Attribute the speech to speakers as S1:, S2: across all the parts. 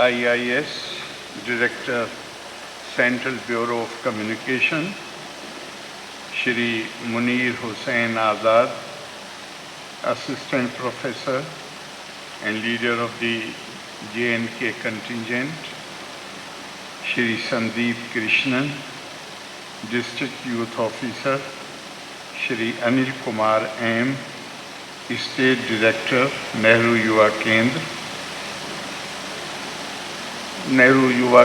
S1: IIS, Director, Central Bureau of Communication, Shri Munir Hussain Azad, Assistant Professor and Leader of the J&K Contingent, Shri Sandeep Krishnan, District Youth Officer, Shri Anil Kumar M, State Director, Nehru Yuva Kendra. Nehru Yuva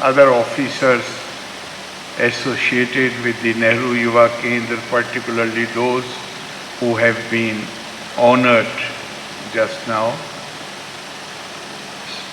S1: other officers associated with the Nehru Yuva Kendra, particularly those who have been honored just now.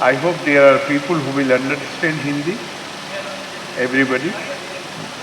S1: I hope there are people who will understand Hindi. Everybody?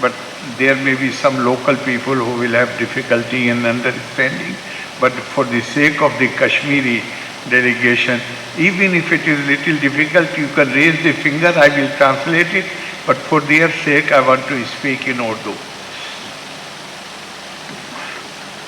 S1: but there may be some local people who will have difficulty in understanding. But for the sake of the Kashmiri delegation, even if it is little difficult, you can raise the finger, I will translate it. But for their sake, I want to speak in Urdu.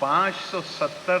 S1: 570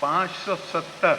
S1: 570.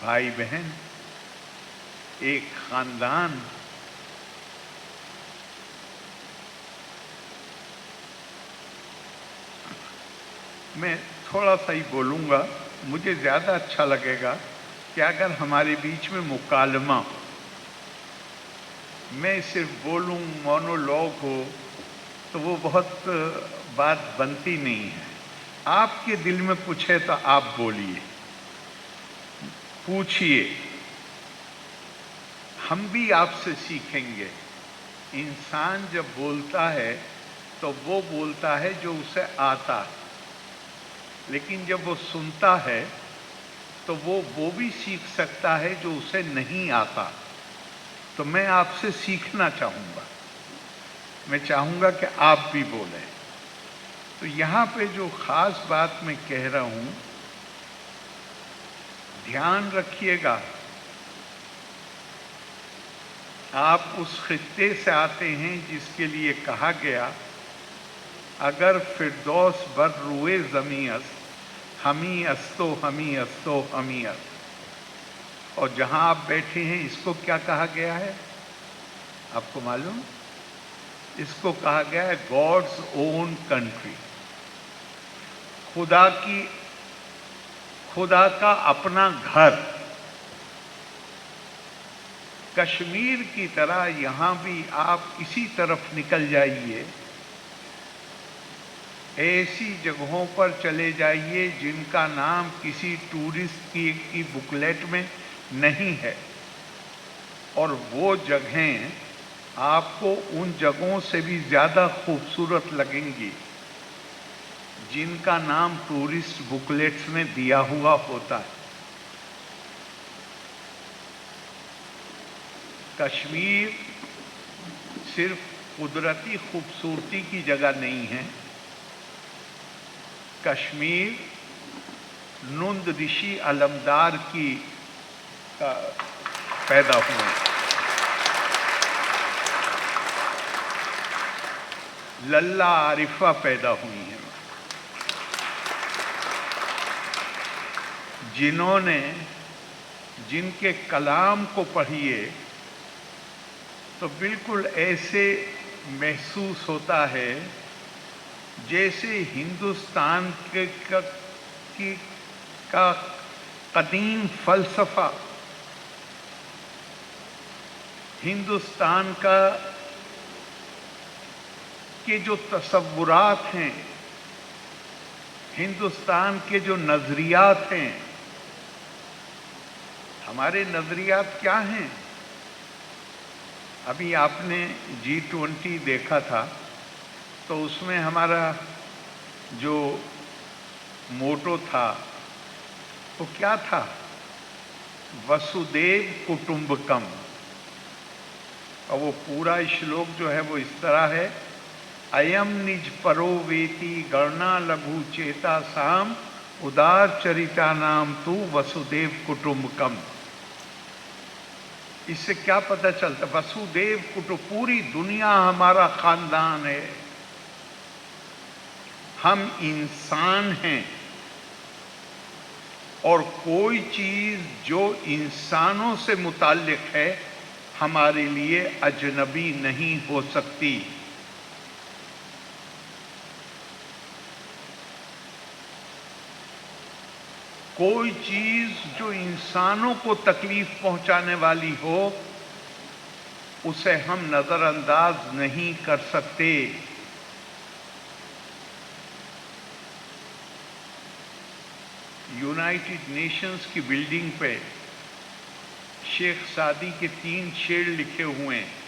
S1: بھائی بہن، ایک خاندان، میں تھوڑا سا ہی بولوں گا، مجھے زیادہ اچھا لگے گا کہ اگر ہمارے بیچ میں مکالمہ، میں صرف بولوں، مونولوگ ہو تو وہ بہت بات بنتی نہیں ہے۔ آپ کے دل میں کچھ ہے تو آپ بولیے، پوچھئے، ہم بھی آپ سے سیکھیں گے۔ انسان جب بولتا ہے تو وہ بولتا ہے جو اسے آتا ہے، لیکن جب وہ سنتا ہے تو وہ بھی سیکھ سکتا ہے جو اسے نہیں آتا۔ تو میں آپ سے سیکھنا چاہوں گا، میں چاہوں گا کہ آپ بھی بولیں۔ تو یہاں پہ جو خاص بات میں کہہ رہا ہوں، دھیان رکھیے گا، آپ اس خطے سے آتے ہیں جس کے لیے کہا گیا اگر فردوس بر روئے زمیں است، ہمی استو ہمی استو ہمی است۔ اور جہاں آپ بیٹھے ہیں اس کو کیا کہا گیا ہے آپ کو معلوم؟ اس کو کہا گیا ہے گاڈز اون کنٹری، خدا کا اپنا گھر۔ کشمیر کی طرح یہاں بھی آپ اسی طرف نکل جائیے، ایسی جگہوں پر چلے جائیے جن کا نام کسی ٹورسٹ کی بکلیٹ میں نہیں ہے، اور وہ جگہیں آپ کو ان جگہوں سے بھی زیادہ خوبصورت لگیں گی جن کا نام ٹورسٹ بکلیٹس میں دیا ہوا ہوتا ہے۔ کشمیر صرف قدرتی خوبصورتی کی جگہ نہیں ہے، کشمیر نند رشی علمدار کی پیدا ہوئے، للہ عارفہ پیدا ہوئی ہیں، جنہوں نے جن کے کلام کو پڑھیے تو بالکل ایسے محسوس ہوتا ہے جیسے ہندوستان کا قدیم فلسفہ، ہندوستان کے جو تصورات ہیں، ہندوستان کے جو نظریات ہیں، ہمارے نظریات کیا ہیں؟ ابھی آپ نے G20 دیکھا تھا تو اس میں ہمارا جو موٹو تھا وہ کیا تھا؟ وسودیو کٹمبکم۔ اور وہ پورا شلوک جو ہے وہ اس طرح ہے، ایم نج پرو ویتی گرنا لگھو چیتا سام ادار چریتا نام تو وسودیو کٹمبکم۔ اس سے کیا پتہ چلتا؟ وسودیو کٹمب، پوری دنیا ہمارا خاندان ہے، ہم انسان ہیں، اور کوئی چیز جو انسانوں سے متعلق ہے ہمارے لیے اجنبی نہیں ہو سکتی۔ کوئی چیز جو انسانوں کو تکلیف پہنچانے والی ہو اسے ہم نظر انداز نہیں کر سکتے۔ یونائٹڈ نیشنز کی بلڈنگ پہ شیخ سعدی کے 3 شعر لکھے ہوئے ہیں،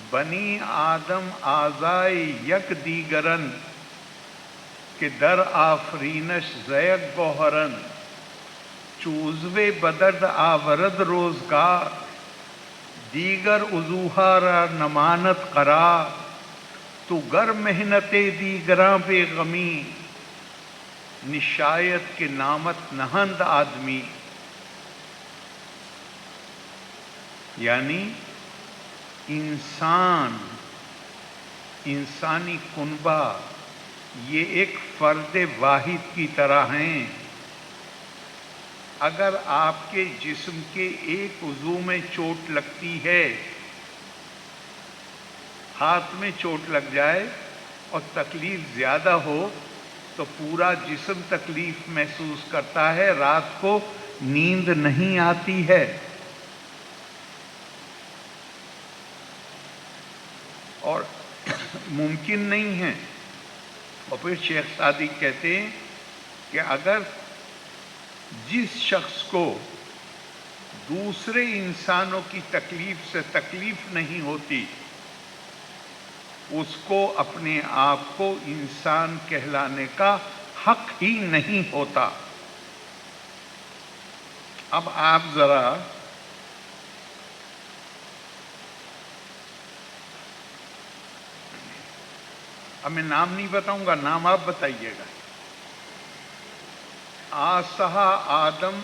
S1: بنی آدم آزائے یک دیگرن کہ در آفرینش زیک گوہرن، چوزوے بدرد آورد روزگار دیگر عضوہا را نمانت قرار، تو گر محنت دیگراں بے غمی نشایت کے نامت نہند آدمی۔ یعنی انسان، انسانی کنبہ یہ ایک فرد واحد کی طرح ہیں. اگر آپ کے جسم کے ایک عضو میں چوٹ لگتی ہے، ہاتھ میں چوٹ لگ جائے اور تکلیف زیادہ ہو تو پورا جسم تکلیف محسوس کرتا ہے، رات کو نیند نہیں آتی ہے. اور ممکن نہیں ہے. اور پھر شیخ صادق کہتے ہیں کہ اگر جس شخص کو دوسرے انسانوں کی تکلیف سے تکلیف نہیں ہوتی، اس کو اپنے آپ کو انسان کہلانے کا حق ہی نہیں ہوتا. اب آپ ذرا اب میں نام نہیں بتاؤں گا، نام آپ بتائیے گا. آسہا آدم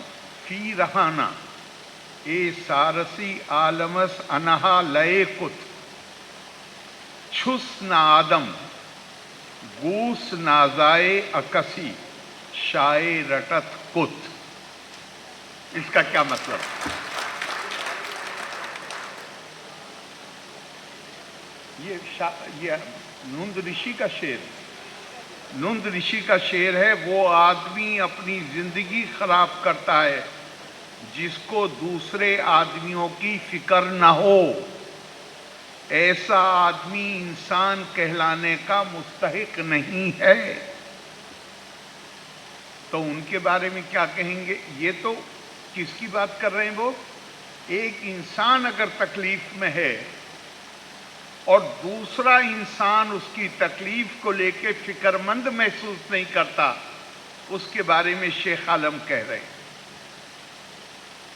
S1: فی رہانا اے سارسی عالمس انہا لئے کت چھس نہ آدم گوس نازائے اکسی شائے رٹت کت. اس کا کیا مطلب؟ یہ نند رشی کا شعر ہے. نند رشی کا شعر ہے، وہ آدمی اپنی زندگی خراب کرتا ہے جس کو دوسرے آدمیوں کی فکر نہ ہو. ایسا آدمی انسان کہلانے کا مستحق نہیں ہے. تو ان کے بارے میں کیا کہیں گے؟ یہ تو کس کی بات کر رہے ہیں وہ؟ ایک انسان اگر تکلیف میں ہے اور دوسرا انسان اس کی تکلیف کو لے کے فکر مند محسوس نہیں کرتا، اس کے بارے میں شیخ عالم کہہ رہے ہیں.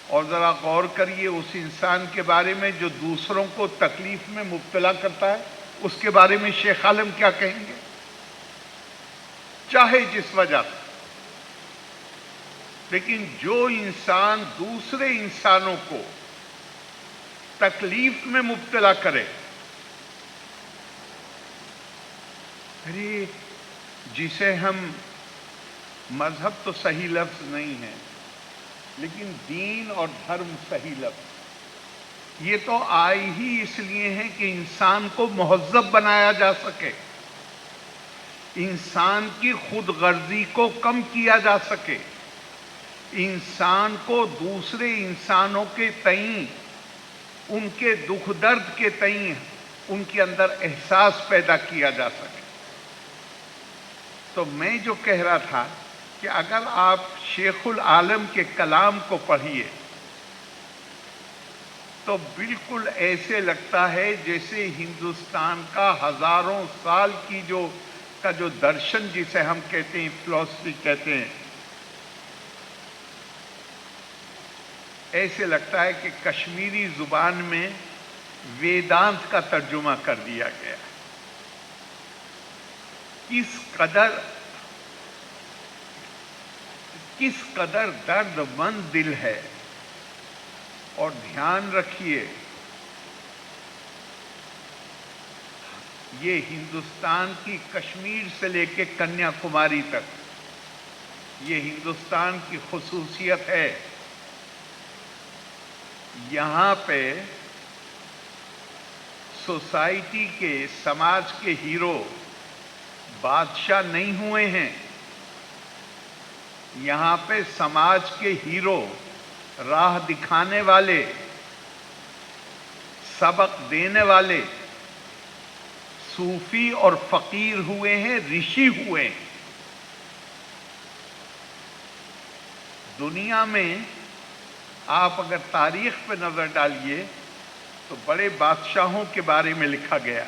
S1: اور ذرا غور کریے اس انسان کے بارے میں جو دوسروں کو تکلیف میں مبتلا کرتا ہے، اس کے بارے میں شیخ عالم کیا کہیں گے؟ چاہے جس وجہ سے، لیکن جو انسان دوسرے انسانوں کو تکلیف میں مبتلا کرے، ارے جسے ہم مذہب تو صحیح لفظ نہیں ہے لیکن دین اور دھرم صحیح لفظ، یہ تو آئی ہی اس لیے ہے کہ انسان کو مہذب بنایا جا سکے، انسان کی خود غرضی کو کم کیا جا سکے، انسان کو دوسرے انسانوں کے تئیں ان کے دکھ درد کے تئیں ان کے اندر احساس پیدا کیا جا سکے. تو میں جو کہہ رہا تھا کہ اگر آپ شیخ العالم کے کلام کو پڑھیے تو بالکل ایسے لگتا ہے جیسے ہندوستان کا ہزاروں سال کی جو درشن جسے ہم کہتے ہیں، فلسفی کہتے ہیں، ایسے لگتا ہے کہ کشمیری زبان میں ویدانت کا ترجمہ کر دیا گیا. کس قدر درد مند دل ہے. اور دھیان رکھیے، یہ ہندوستان کی کشمیر سے لے کے کنیا کماری تک یہ ہندوستان کی خصوصیت ہے. یہاں پہ سوسائٹی کے، سماج کے ہیرو بادشاہ نہیں ہوئے ہیں. یہاں پہ سماج کے ہیرو، راہ دکھانے والے، سبق دینے والے صوفی اور فقیر ہوئے ہیں، رشی ہوئے ہیں. دنیا میں آپ اگر تاریخ پہ نظر ڈالیے تو بڑے بادشاہوں کے بارے میں لکھا گیا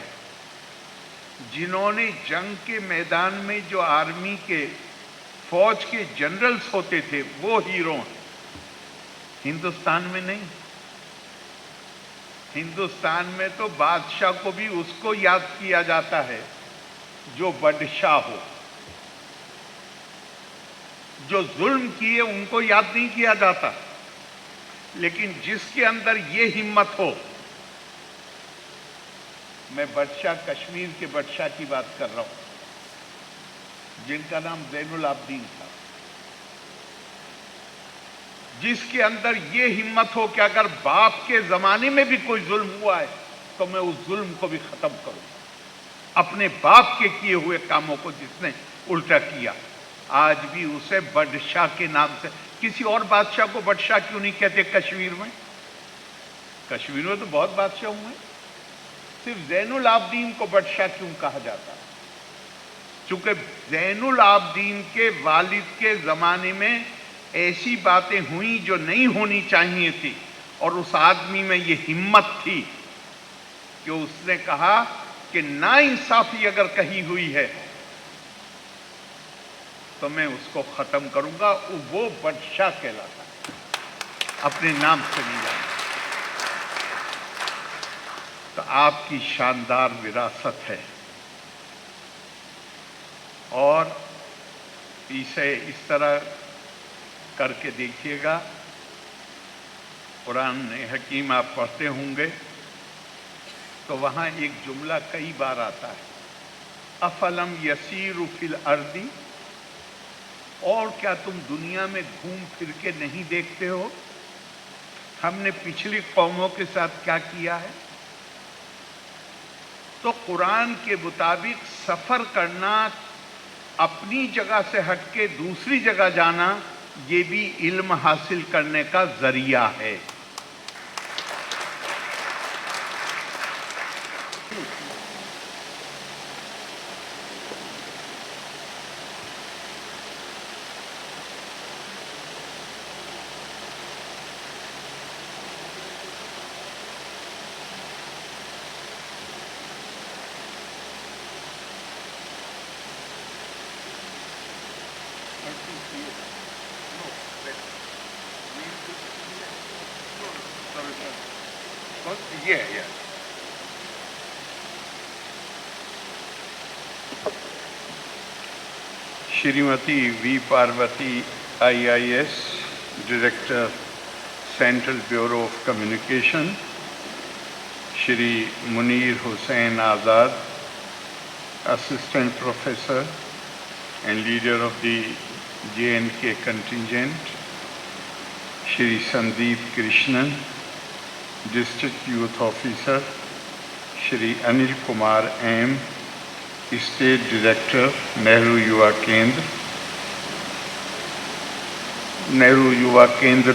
S1: جنہوں نے جنگ کے میدان میں جو آرمی کے فوج کے جنرلز ہوتے تھے وہ ہیرو ہیں. ہندوستان میں نہیں. ہندوستان میں تو بادشاہ کو بھی اس کو یاد کیا جاتا ہے جو بادشاہ ہو. جو ظلم کیے ان کو یاد نہیں کیا جاتا، لیکن جس کے اندر یہ ہمت ہو. میں بادشاہ کشمیر کے بادشاہ کی بات کر رہا ہوں. جن کا نام زین العابدین تھا، جس کے اندر یہ ہمت ہو کہ اگر باپ کے زمانے میں بھی کوئی ظلم ہوا ہے تو میں اس ظلم کو بھی ختم کروں، اپنے باپ کے کیے ہوئے کاموں کو جس نے الٹا کیا. آج بھی اسے بادشاہ کے نام سے، کسی اور بادشاہ کو بادشاہ کیوں نہیں کہتے کشمیر میں؟ کشمیر میں تو بہت بادشاہ ہوئے، صرف زین العابدین کو بادشاہ کیوں کہا جاتا ہے؟ چونکہ زین العابدین کے والد کے زمانے میں ایسی باتیں ہوئیں جو نہیں ہونی چاہیے تھی، اور اس آدمی میں یہ ہمت تھی کہ اس نے کہا کہ ناانصافی اگر کہی ہوئی ہے تو میں اس کو ختم کروں گا. وہ بادشاہ کہلاتا ہے، اپنے نام سے نہیں جانا. تو آپ کی شاندار وراثت ہے، اور اسے اس طرح کر کے دیکھیے گا. قرآن حکیم آپ پڑھتے ہوں گے تو وہاں ایک جملہ کئی بار آتا ہے، افلم یسیروا فی الارض، اور کیا تم دنیا میں گھوم پھر کے نہیں دیکھتے ہو ہم نے پچھلی قوموں کے ساتھ کیا کیا ہے؟ تو قرآن کے مطابق سفر کرنا، اپنی جگہ سے ہٹ کے دوسری جگہ جانا، یہ بھی علم حاصل کرنے کا ذریعہ ہے. Yeah. Shrimati V. Parvati, IIS, Director, Central Bureau of Communication. Shri Munir Hussain Azad, Assistant Professor and Leader of the J&K Contingent. Shri Sandeep Krishnan, District Youth Officer. Shri Anil Kumar M., State Director, Nehru Yuva Kendra. Nehru Yuva Kendra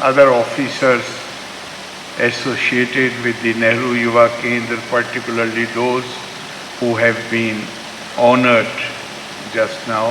S1: other officers associated with the Nehru Yuva Kendra, particularly those who have been honored just now.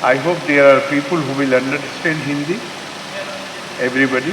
S1: I hope there are people who will understand Hindi. Everybody?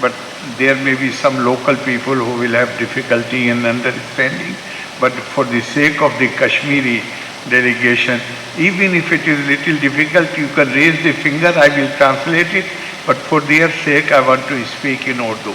S1: but there may be some local people who will have difficulty in understanding. But for the sake of the Kashmiri delegation, even if it is little difficult, you can raise the finger, I will translate it. But for their sake, I want to speak in Urdu.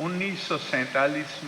S1: 1947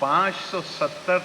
S1: 570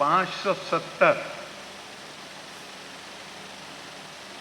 S1: 570.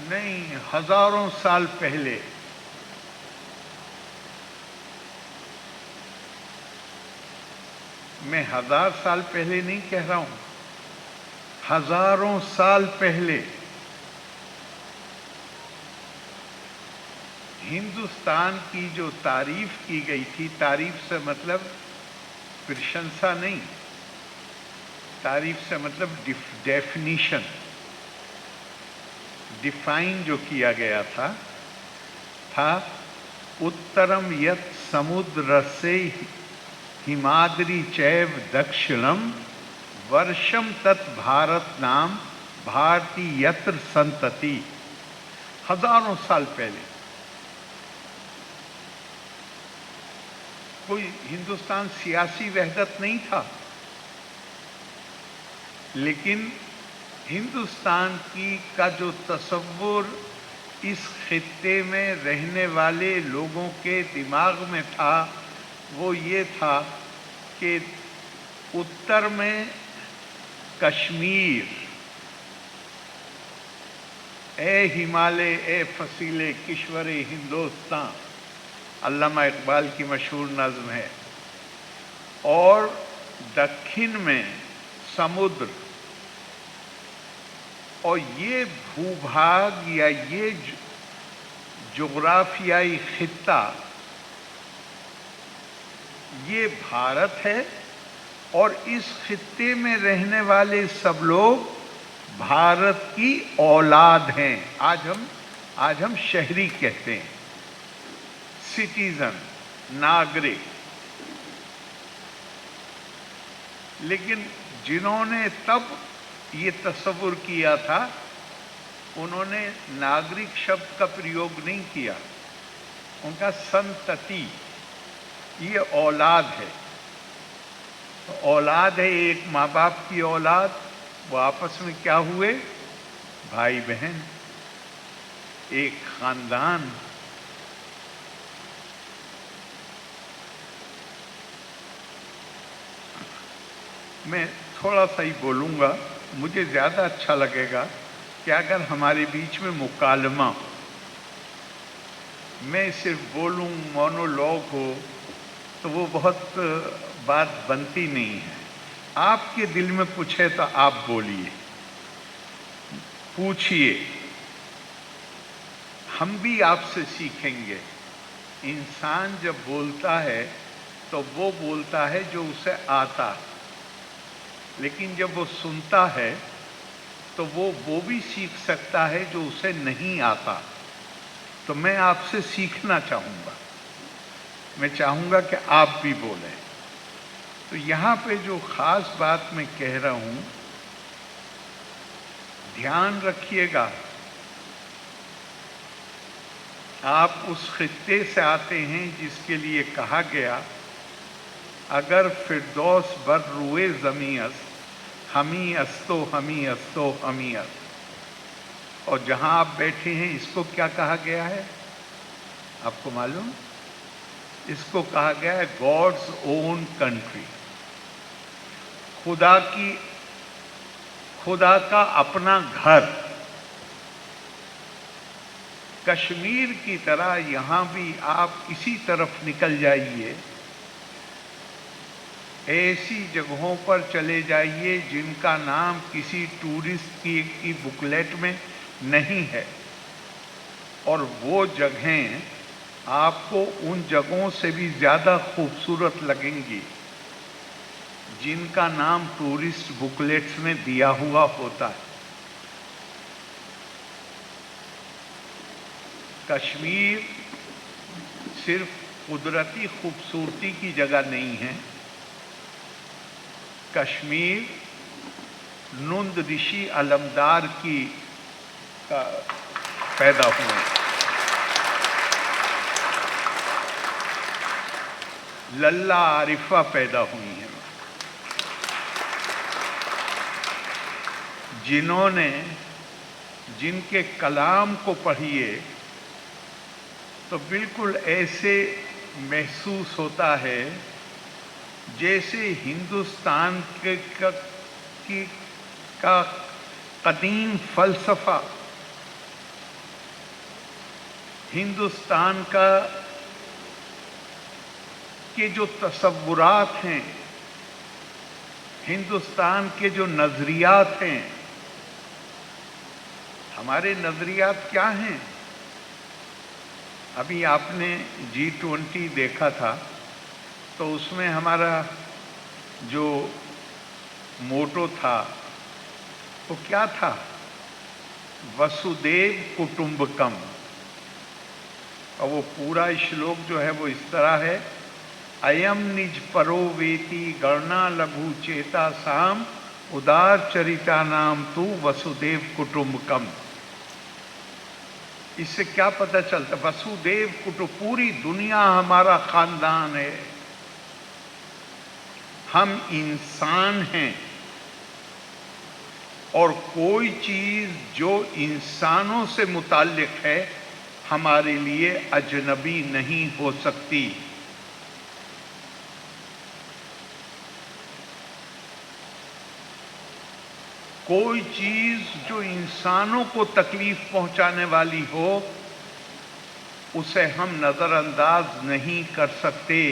S1: نہیں، ہزاروں سال پہلے. میں 1000 سال پہلے نہیں کہہ رہا ہوں، ہزاروں سال پہلے ہندوستان کی جو تعریف کی گئی تھی، تعریف سے مطلب پرشنسا نہیں، تعریف سے مطلب ڈیفینیشن، ڈیفائن جو کیا گیا تھا اترم یت سمدر سے ہمادری چیو دکشنم ورشم تت بھارت نام بھارتی یتر سنتتی. ہزاروں سال پہلے کوئی ہندوستان سیاسی وحدت نہیں تھا، لیکن ہندوستان کا جو تصور اس خطے میں رہنے والے لوگوں کے دماغ میں تھا وہ یہ تھا کہ اتر میں کشمیر، اے ہمالیہ اے فصیلے کشور ہندوستان، علامہ اقبال کی مشہور نظم ہے، اور دکھن میں سمندر، اور یہ بھوبھاگ یا یہ جغرافیائی خطہ یہ بھارت ہے، اور اس خطے میں رہنے والے سب لوگ بھارت کی اولاد ہیں. آج ہم شہری کہتے ہیں، سٹیزن، ناگرک. لیکن جنہوں نے تب یہ تصور کیا تھا انہوں نے ناگرک شبد کا پریوگ نہیں کیا، ان کا سنتتی، یہ اولاد ہے. اولاد ہے، ایک ماں باپ کی اولاد، وہ آپس میں کیا ہوئے؟ بھائی بہن، ایک خاندان. میں تھوڑا سا ہی بولوں گا، مجھے زیادہ اچھا لگے گا کہ اگر ہمارے بیچ میں مکالمہ، میں صرف بولوں، مونولوگ ہو تو وہ بہت بات بنتی نہیں ہے. آپ کے دل میں کچھ ہے تو آپ بولیے، پوچھئے، ہم بھی آپ سے سیکھیں گے. انسان جب بولتا ہے تو وہ بولتا ہے جو اسے آتا، لیکن جب وہ سنتا ہے تو وہ بھی سیکھ سکتا ہے جو اسے نہیں آتا. تو میں آپ سے سیکھنا چاہوں گا، میں چاہوں گا کہ آپ بھی بولیں. تو یہاں پہ جو خاص بات میں کہہ رہا ہوں، دھیان رکھیے گا، آپ اس خطے سے آتے ہیں جس کے لیے کہا گیا اگر فردوس بر روئے زمیں است ہمی استو ہمی استو ہمی است. اور جہاں آپ بیٹھے ہیں اس کو کیا کہا گیا ہے آپ کو معلوم؟ اس کو کہا گیا ہے گاڈز اون کنٹری، خدا کا اپنا گھر. کشمیر کی طرح یہاں بھی آپ اسی طرف نکل جائیے، ایسی جگہوں پر چلے جائیے جن کا نام کسی ٹورسٹ کی بکلیٹ میں نہیں ہے، اور وہ جگہیں آپ کو ان جگہوں سے بھی زیادہ خوبصورت لگیں گی جن کا نام ٹورسٹ بکلیٹس میں دیا ہوا ہوتا ہے. کشمیر صرف قدرتی خوبصورتی کی جگہ نہیں ہے، کشمیر نند رشی علمدار کی پیدا ہوئے، للہ عارفہ پیدا ہوئی ہیں، جن کے کلام کو پڑھیے تو بالکل ایسے محسوس ہوتا ہے جیسے ہندوستان کا قدیم فلسفہ ہندوستان کا کے جو تصورات ہیں، ہندوستان کے جو نظریات ہیں، ہمارے نظریات کیا ہیں؟ ابھی آپ نے G20 دیکھا تھا تو اس میں ہمارا جو موٹو تھا وہ کیا تھا؟ وسودیو کٹمبکم. اور وہ پورا شلوک جو ہے وہ اس طرح ہے: ایم نج پرو ویتی گرنا لگھو چیتا سام ادار چریتا نام تو وسودیو کٹمبکم. اس سے کیا پتہ چلتا؟ وسودیو کٹمب، پوری دنیا ہمارا خاندان ہے، ہم انسان ہیں، اور کوئی چیز جو انسانوں سے متعلق ہے ہمارے لیے اجنبی نہیں ہو سکتی. کوئی چیز جو انسانوں کو تکلیف پہنچانے والی ہو اسے ہم نظر انداز نہیں کر سکتے.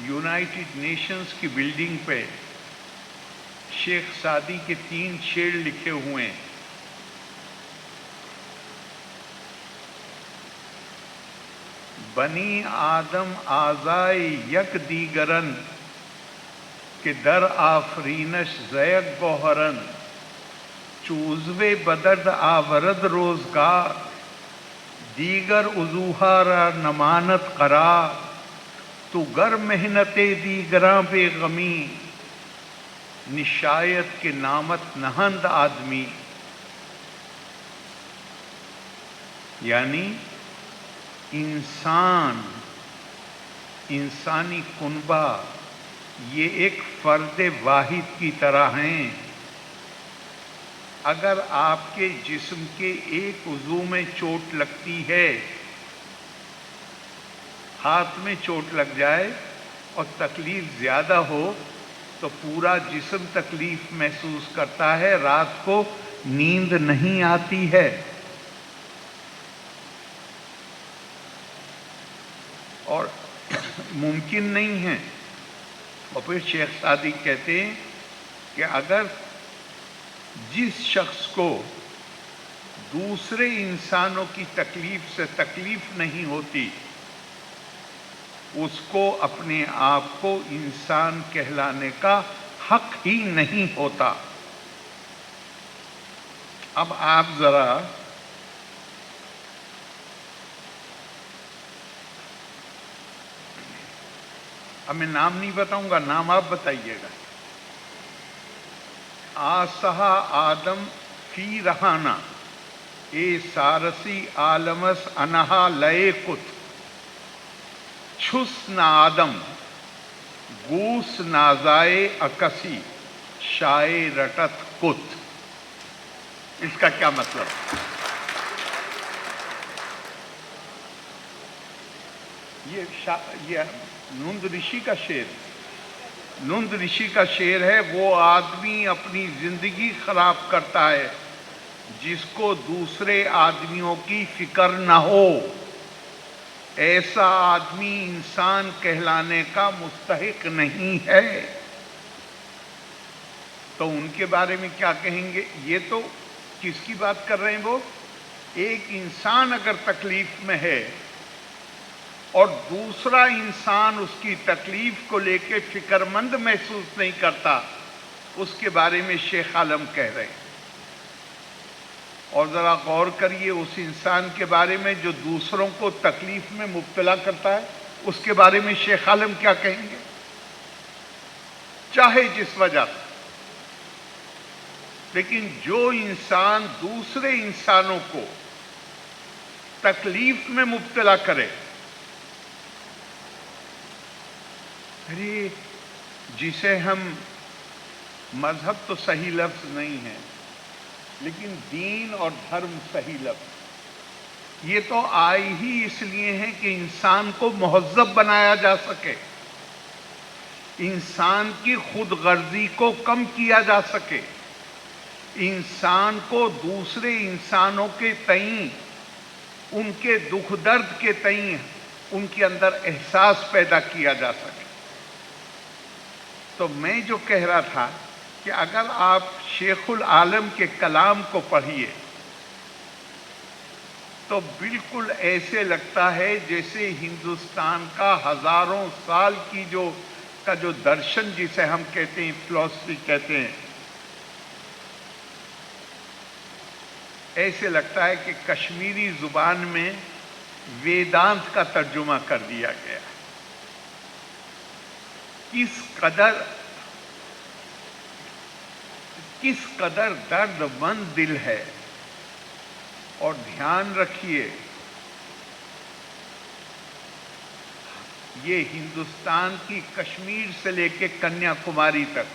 S1: یونائٹڈ نیشنز کی بلڈنگ پہ شیخ سعدی کے 3 شعر لکھے ہوئے ہیں. بنی آدم آزائے یک دیگرن کہ در آفرینش زیک گوہرن چوزوے بدرد آورد روزگار دیگر عضوہا را نمانت قرار تو گر محنت دیگراں بے غمی نشایت کے نامت نہند آدمی. یعنی انسان، انسانی کنبہ یہ ایک فرد واحد کی طرح ہیں. اگر آپ کے جسم کے ایک عضو میں چوٹ لگتی ہے، ہاتھ میں چوٹ لگ جائے اور تکلیف زیادہ ہو تو پورا جسم تکلیف محسوس کرتا ہے، رات کو نیند نہیں آتی ہے. اور ممکن نہیں ہے. اور پھر شیخ سعدی کہتے ہیں کہ اگر جس شخص کو دوسرے انسانوں کی تکلیف سے تکلیف نہیں ہوتی اس کو اپنے آپ کو انسان کہلانے کا حق ہی نہیں ہوتا. اب آپ ذرا اب میں نام نہیں بتاؤں گا، نام آپ بتائیے گا. آسہا آدم فی رہانا اے سارسی عالمس انہا لئے کت چھس نا آدم گوس نازائے اکسی شائے رٹت کت. اس کا کیا مطلب؟ یہ نند رشی کا شعر، نند رشی کا شعر ہے. وہ آدمی اپنی زندگی خراب کرتا ہے جس کو دوسرے آدمیوں کی فکر نہ ہو. ایسا آدمی انسان کہلانے کا مستحق نہیں ہے. تو ان کے بارے میں کیا کہیں گے؟ یہ تو کس کی بات کر رہے ہیں؟ وہ ایک انسان اگر تکلیف میں ہے اور دوسرا انسان اس کی تکلیف کو لے کے فکر مند محسوس نہیں کرتا، اس کے بارے میں شیخ عالم کہہ رہے ہیں. اور ذرا غور کریے اس انسان کے بارے میں جو دوسروں کو تکلیف میں مبتلا کرتا ہے، اس کے بارے میں شیخ عالم کیا کہیں گے؟ چاہے جس وجہ سے، لیکن جو انسان دوسرے انسانوں کو تکلیف میں مبتلا کرے، ارے جسے ہم مذہب تو صحیح لفظ نہیں ہے لیکن دین اور دھرم صحیح لفظ، یہ تو آئی ہی اس لیے ہے کہ انسان کو مہذب بنایا جا سکے، انسان کی خود غرضی کو کم کیا جا سکے. انسان کو دوسرے انسانوں کے تئیں ان کے دکھ درد کے تئیں ان کے اندر احساس پیدا کیا جا سکے۔ تو میں جو کہہ رہا تھا کہ اگر آپ شیخ العالم کے کلام کو پڑھیے تو بالکل ایسے لگتا ہے جیسے ہندوستان کا ہزاروں سال کی جو درشن جسے ہم کہتے ہیں، فلسفی کہتے ہیں، ایسے لگتا ہے کہ کشمیری زبان میں ویدانت کا ترجمہ کر دیا گیا۔ کس قدر درد مند دل ہے، اور دھیان رکھیے یہ ہندوستان کی کشمیر سے لے کے کنیا کماری تک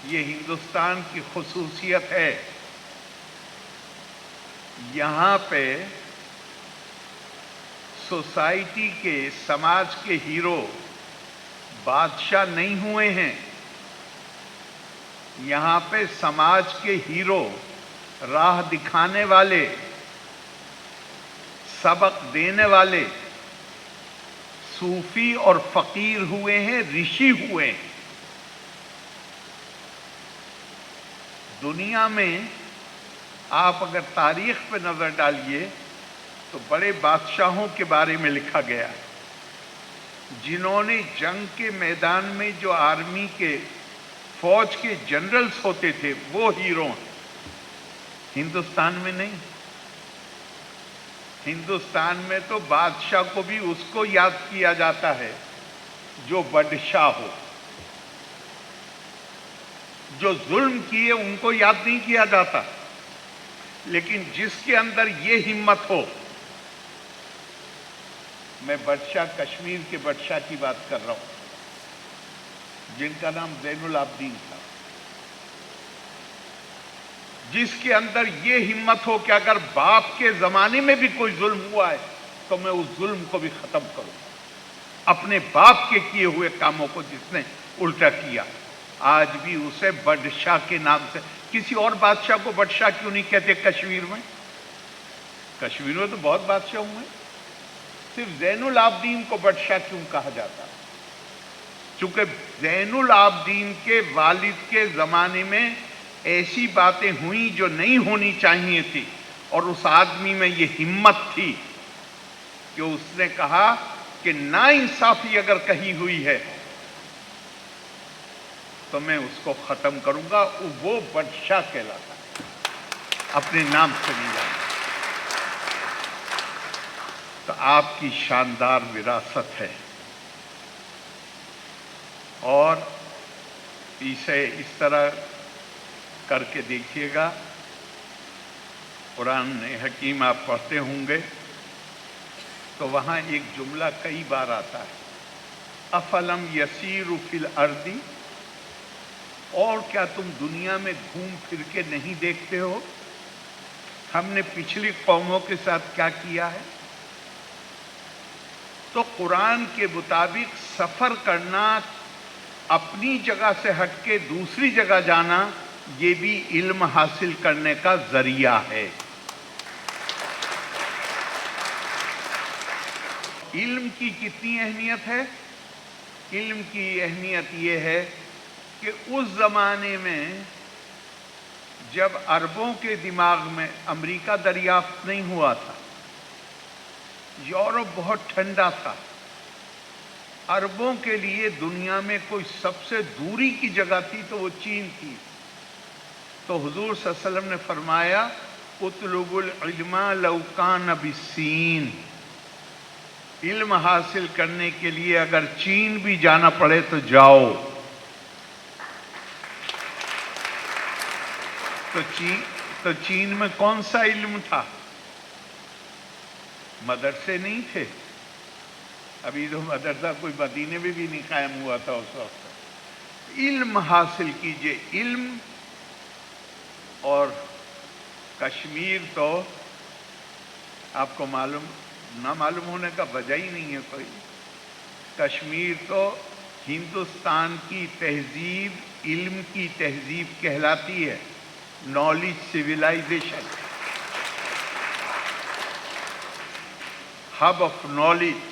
S1: یہ ہندوستان کی خصوصیت ہے۔ یہاں پہ سوسائٹی کے، سماج کے ہیرو بادشاہ نہیں ہوئے ہیں، یہاں پہ سماج کے ہیرو، راہ دکھانے والے، سبق دینے والے صوفی اور فقیر ہوئے ہیں، رشی ہوئے ہیں۔ دنیا میں آپ اگر تاریخ پہ نظر ڈالیے تو بڑے بادشاہوں کے بارے میں لکھا گیا ہے جنہوں نے جنگ کے میدان میں جو آرمی کے، فوج کے جنرلز ہوتے تھے وہ ہیرو ہیں۔ ہندوستان میں نہیں، ہندوستان میں تو بادشاہ کو بھی اس کو یاد کیا جاتا ہے جو بادشاہ ہو، جو ظلم کیے ان کو یاد نہیں کیا جاتا، لیکن جس کے اندر یہ ہمت ہو۔ میں بادشاہ کشمیر کے بادشاہ کی بات کر رہا ہوں جن کا نام زین العابدین تھا، جس کے اندر یہ ہمت ہو کہ اگر باپ کے زمانے میں بھی کوئی ظلم ہوا ہے تو میں اس ظلم کو بھی ختم کروں، اپنے باپ کے کیے ہوئے کاموں کو جس نے الٹا کیا۔ آج بھی اسے بادشاہ کے نام سے، کسی اور بادشاہ کو بادشاہ کیوں نہیں کہتے کشمیر میں؟ کشمیر میں تو بہت بادشاہ ہوئے، صرف زین العابدین کو بادشاہ کیوں کہا جاتا؟ چونکہ زین العابدین کے والد کے زمانے میں ایسی باتیں ہوئیں جو نہیں ہونی چاہیے تھی، اور اس آدمی میں یہ ہمت تھی کہ اس نے کہا کہ ناانصافی اگر کہیں ہوئی ہے تو میں اس کو ختم کروں گا۔ وہ بادشاہ کہلاتا ہے، اپنے نام سے نہیں جانا۔ تو آپ کی شاندار وراثت ہے، اور اسے اس طرح کر کے دیکھیے گا۔ قرآن حکیم آپ پڑھتے ہوں گے تو وہاں ایک جملہ کئی بار آتا ہے، افلم یسیروا فی الارض، اور کیا تم دنیا میں گھوم پھر کے نہیں دیکھتے ہو ہم نے پچھلی قوموں کے ساتھ کیا کیا ہے؟ تو قرآن کے مطابق سفر کرنا، اپنی جگہ سے ہٹ کے دوسری جگہ جانا، یہ بھی علم حاصل کرنے کا ذریعہ ہے۔ علم کی کتنی اہمیت ہے؟ علم کی اہمیت یہ ہے کہ اس زمانے میں جب عربوں کے دماغ میں امریکہ دریافت نہیں ہوا تھا، یورپ بہت ٹھنڈا تھا، عربوں کے لیے دنیا میں کوئی سب سے دوری کی جگہ تھی تو وہ چین تھی۔ تو حضور صلی اللہ علیہ وسلم نے فرمایا اطلبوا العلم لو کان بالصین، علم حاصل کرنے کے لیے اگر چین بھی جانا پڑے تو جاؤ۔ تو چین میں کون سا علم تھا؟ مدرسے نہیں تھے، ابھی تو مدرسہ کوئی مدینے میں بھی نہیں قائم ہوا تھا اس وقت۔ علم حاصل کیجئے، علم۔ اور کشمیر تو آپ کو معلوم نہ معلوم ہونے کا وجہ ہی نہیں ہے کوئی۔ کشمیر تو ہندوستان کی تہذیب، علم کی تہذیب کہلاتی ہے۔ knowledge civilization, hub of knowledge.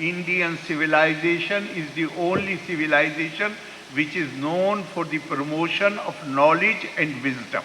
S1: Indian civilization is the only civilization which is known for the promotion of knowledge and wisdom.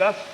S1: 10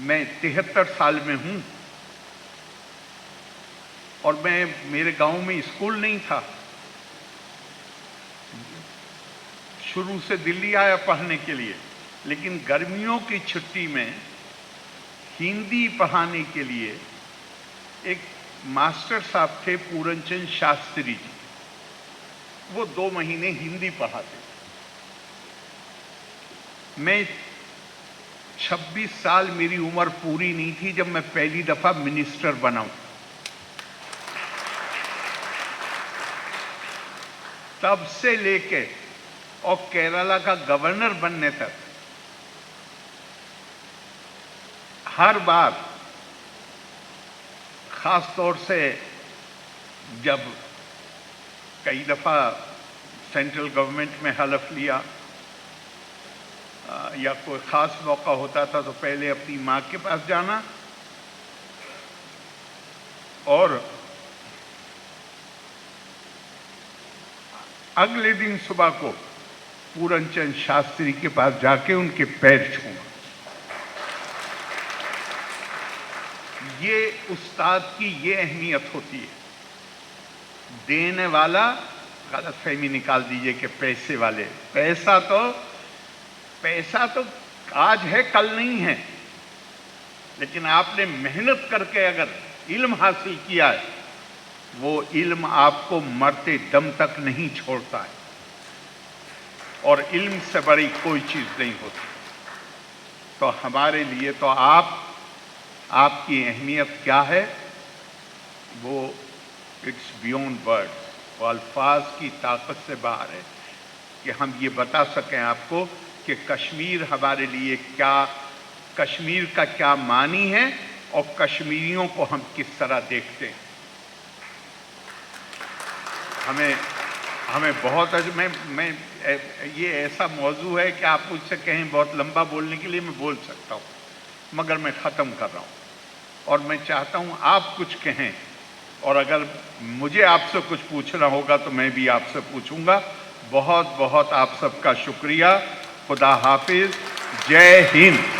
S1: میں 73 سال میں ہوں اور میرے گاؤں میں اسکول نہیں تھا. شروع سے دلی آیا پڑھنے کے لیے، لیکن گرمیوں کی چھٹی میں ہندی پڑھانے کے لیے ایک ماسٹر صاحب تھے پورن چند شاستری جی، وہ 2 مہینے ہندی پڑھاتے. میں 26 سال میری عمر پوری نہیں تھی جب میں پہلی دفعہ منسٹر بنا ہوں. تب سے لے کے اور کیرلا کا گورنر بننے تک ہر بار، خاص طور سے جب کئی دفعہ سینٹرل گورنمنٹ میں حلف لیا یا کوئی خاص موقع ہوتا تھا تو پہلے اپنی ماں کے پاس جانا اور اگلے دن صبح کو پورن چند شاستری کے پاس جا کے ان کے پیر چھونا. یہ استاد کی یہ اہمیت ہوتی ہے. دینے والا غلط فہمی نکال دیجئے کہ پیسے والے، پیسہ تو آج ہے کل نہیں ہے، لیکن آپ نے محنت کر کے اگر علم حاصل کیا ہے وہ علم آپ کو مرتے دم تک نہیں چھوڑتا ہے، اور علم سے بڑی کوئی چیز نہیں ہوتی. تو ہمارے لیے تو آپ کی اہمیت کیا ہے، وہ اٹس بیونڈ ورڈز، وہ الفاظ کی طاقت سے باہر ہے کہ ہم یہ بتا سکیں آپ کو کہ کشمیر ہمارے لیے کیا، کشمیر کا کیا معنی ہے اور کشمیریوں کو ہم کس طرح دیکھتے ہیں. ہمیں بہت میں یہ ایسا موضوع ہے کہ آپ مجھ سے کہیں بہت لمبا بولنے کے لیے میں بول سکتا ہوں، مگر میں ختم کر رہا ہوں اور میں چاہتا ہوں آپ کچھ کہیں، اور اگر مجھے آپ سے کچھ پوچھنا ہوگا تو میں بھی آپ سے پوچھوں گا. بہت بہت آپ سب کا شکریہ. خدا حافظ. جے ہند.